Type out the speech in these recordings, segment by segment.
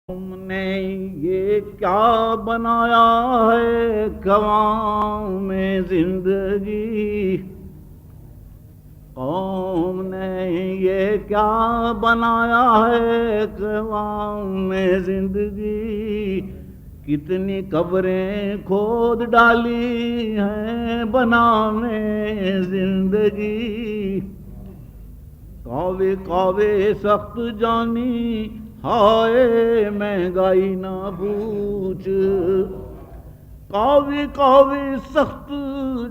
تم نے یہ کیا بنایا ہے قوام زندگی، قوم نے یہ کیا بنایا ہے قوام زندگی، کتنی قبریں کھود ڈالی ہیں بنانے زندگی، کاوے کاوے سخت جانی ہائے مہنگائی نہ پوچھ، کاوے کاوے سخت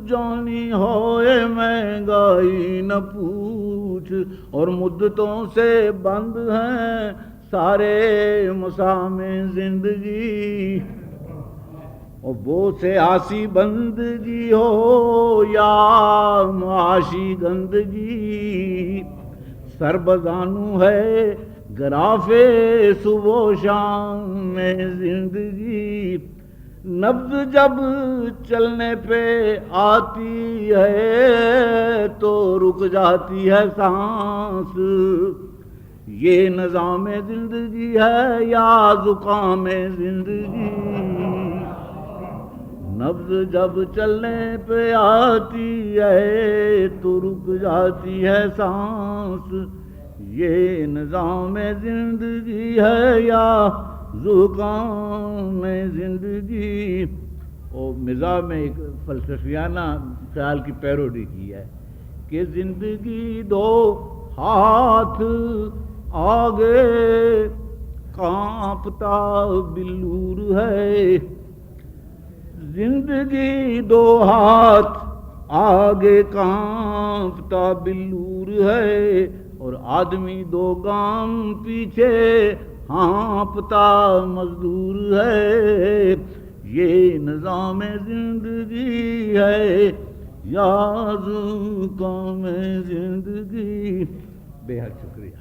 جانی ہائے مہنگائی نہ پوچھ، اور مدتوں سے بند ہیں سارے مسام زندگی، اور وہ سے آسی بندگی ہو یا معاشی گندگی، سر بزانو ہے گرافے صبح و شام میں زندگی، نبض جب چلنے پہ آتی ہے تو رک جاتی ہے سانس، یہ نظام زندگی ہے یا زکام زندگی، نبض جب چلنے پہ آتی ہے تو رک جاتی ہے سانس، یہ نظام زندگی ہے یا زکام زندگی۔ اور مزاح میں ایک فلسفیانہ خیال کی پیروڈی کی ہے کہ زندگی دو ہاتھ آگے کانپتا بلور ہے، زندگی دو ہاتھ آگے کانپتا بلور ہے، اور آدمی دو گام پیچھے ہانپتا مزدور ہے، یہ نظام زندگی ہے یا زکام زندگی۔ بے حد شکریہ۔